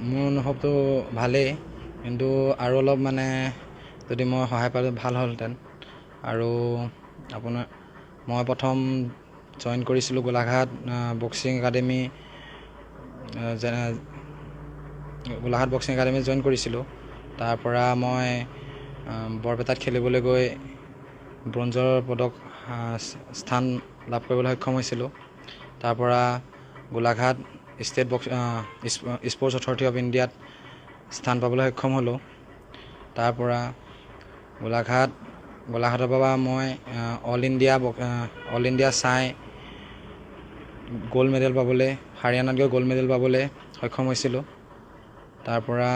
মোৰ অনুভৱটো ভালেই, কিন্তু আৰু অলপ মানে যদি মই সহায় পালে ভাল হ'লহেঁতেন। আৰু আপোনাৰ মই প্ৰথম জইন কৰিছিলোঁ Golaghat boxing academy, Golaghat boxing academy join কৰিছিলোঁ। তাৰপৰা মই বৰপেটাত খেলিবলৈ গৈ ব্ৰঞ্জৰ পদক স্থান লাভ কৰিবলৈ সক্ষম হৈছিলোঁ। তাৰপৰা Golaghat state sports authority of ইণ্ডিয়াত স্থান পাবলৈ সক্ষম হ'লোঁ। তাৰপৰা গোলাঘাটৰ পৰা মই অল ইণ্ডিয়া চাই গ'ল্ড মেডেল পাবলৈ, হাৰিয়ানাত গৈ গ'ল্ড মেডেল পাবলৈ সক্ষম হৈছিলোঁ। তাৰপৰা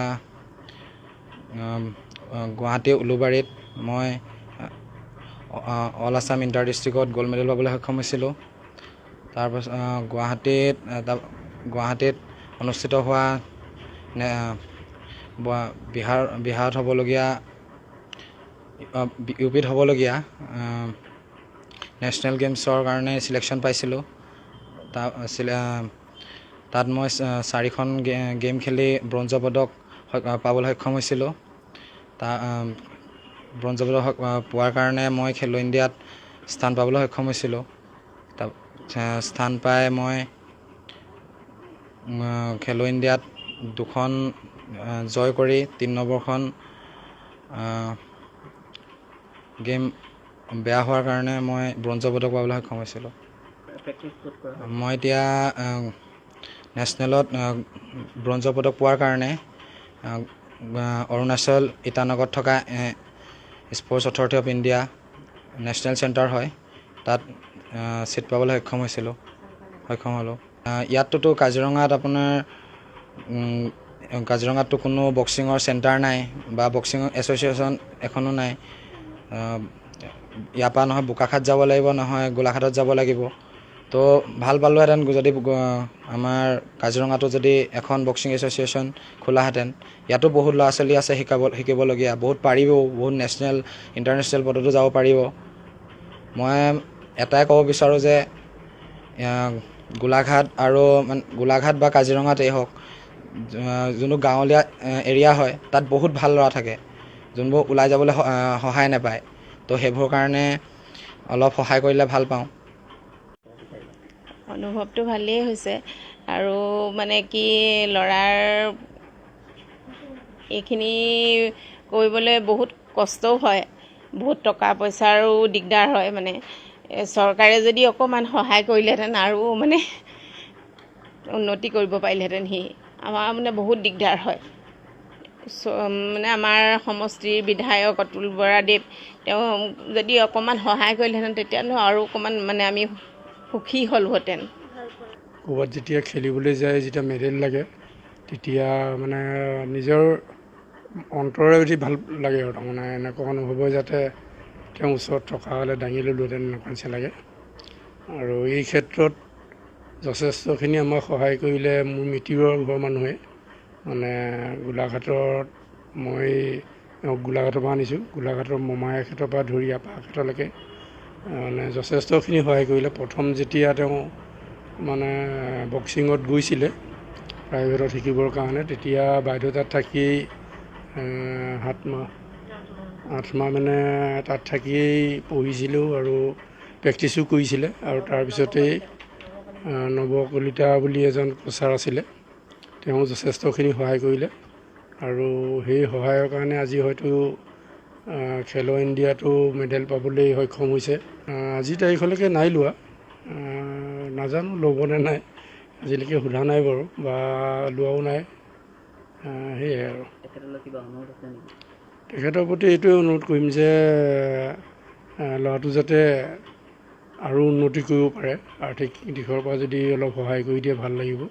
গুৱাহাটী উলুবাৰীত মই অল আছাম ইণ্টাৰ ডিষ্ট্ৰিক্টত গ'ল্ড মেডেল পাবলৈ সক্ষম হৈছিলোঁ। তাৰপাছত গুৱাহাটীত অনুষ্ঠিত হোৱা বিহাৰত হ'বলগীয়া UPত হ'বলগীয়া নেশ্যনেল গেমছৰ কাৰণে চিলেকশ্যন পাইছিলোঁ। তাত মই 4খন গেম খেলি ব্ৰঞ্জৰ পদক পাবলৈ সক্ষম হৈছিলোঁ। ব্ৰঞ্জৰ পদক পোৱাৰ কাৰণে মই খেলো ইণ্ডিয়াত স্থান পাবলৈ সক্ষম হৈছিলোঁ। স্থান পাই মই খেলো ইণ্ডিয়াত 2খন জয় কৰি 3 নম্বৰখন গেম বেয়া হোৱাৰ কাৰণে মই ব্ৰঞ্জৰ পদক পাবলৈ সক্ষম হৈছিলোঁ। মই এতিয়া নেশ্যনেলত ব্ৰঞ্জৰ পদক পোৱাৰ কাৰণে অৰুণাচল ইটানগৰত থকা sports authority of India national centre হয়, তাত ছিট পাবলৈ সক্ষম হ'লোঁ। ইয়াততো কাজিৰঙাত আপোনাৰ কাজিৰঙাততো কোনো বক্সিঙৰ চেণ্টাৰ নাই বা বক্সিং এছ'চিয়েশ্যন এখনো নাই। ইয়াৰ পৰা নহয় বোকাখাত যাব লাগিব, নহয় গোলাঘাটত যাব লাগিব। তো ভাল পালোঁহেঁতেন যদি আমাৰ কাজিৰঙাতো যদি এখন বক্সিং এছ'চিয়েশ্যন খোলাহেঁতেন। ইয়াতো বহুত ল'ৰা ছোৱালী আছে শিকিবলগীয়া, বহুত নেশ্যনেল ইণ্টাৰনেশ্যনেল পদতো যাব পাৰিব। মই এটাই ক'ব বিচাৰোঁ যে গোলাঘাট বা কাজিৰঙাতেই হওক, যোনটো গাঁৱলীয়া এৰিয়া হয় তাত বহুত ভাল ল'ৰা থাকে, যোনবোৰ ওলাই যাবলৈ সহায় নাপায়। তো সেইবোৰ কাৰণে অলপ সহায় কৰিলে ভাল পাওঁ। অনুভৱটো ভালেই হৈছে, আৰু মানে কি ল'ৰাৰ এইখিনি কৰিবলৈ বহুত কষ্টও হয়, বহুত টকা পইচাৰো দিগদাৰ হয়। মানে চৰকাৰে যদি অকণমান সহায় কৰিলেহেঁতেন আৰু মানে উন্নতি কৰিব পাৰিলেহেঁতেন। আমাৰ মানে বহুত দিগদাৰ হয়। মানে আমাৰ সমষ্টিৰ বিধায়ক অতুল বৰাদেৱ, তেওঁ যদি অকণমান সহায় কৰিলেহেঁতেন তেতিয়াহ'লে আৰু অকণমান মানে আমি সুখী হ'লোহেঁতেন। ক'ৰবাত যেতিয়া খেলিবলৈ যায়, যেতিয়া মেডেল লাগে, তেতিয়া মানে নিজৰ অন্তৰে যদি ভাল লাগে আৰু তাৰমানে এনেকুৱা অনুভৱ হয় যাতে তেওঁ ওচৰত থকা হ'লে দাঙি ল'লোহেঁতেন, এনেকুৱা নিচিনা লাগে। আৰু এই ক্ষেত্ৰত যথেষ্টখিনি আমাক সহায় কৰিলে মোৰ মিতিৰৰ ঘৰৰ মানুহে। মানে গোলাঘাটত মই গোলাঘাটৰ পৰা আনিছোঁ, গোলাঘাটৰ মোমায়েকহঁতৰ পৰা ধৰি আপাহঁতলৈকে মানে যথেষ্টখিনি সহায় কৰিলে। প্ৰথম যেতিয়া তেওঁ মানে বক্সিঙত গৈছিলে প্ৰাইভেটত শিকিবৰ কাৰণে, তেতিয়া বাইদেউ তাত থাকি 8 মাহ মানে তাত থাকিয়েই পঢ়িছিলোঁ আৰু প্ৰেক্টিছো কৰিছিলে। আৰু তাৰপিছতেই নৱ কলিতা বুলি এজন কোচাৰ আছিলে, তেওঁ যথেষ্টখিনি সহায় কৰিলে। আৰু সেই সহায়ৰ কাৰণে আজি হয়তো খেলো ইণ্ডিয়াতো মেডেল পাবলৈ সক্ষম হৈছে। আজিৰ তাৰিখলৈকে নাই লোৱা, নাজানো ল'বনে নাই, আজিলৈকে সোধা নাই বাৰু বা লোৱাও নাই। সেয়াই আৰু তেখেতৰ প্ৰতি এইটোৱে অনুৰোধ কৰিম যে ল'ৰাটো যাতে আৰু উন্নতি কৰিব পাৰে, আৰ্থিক দিশৰ পৰা যদি অলপ সহায় কৰি দিয়ে ভাল লাগিব।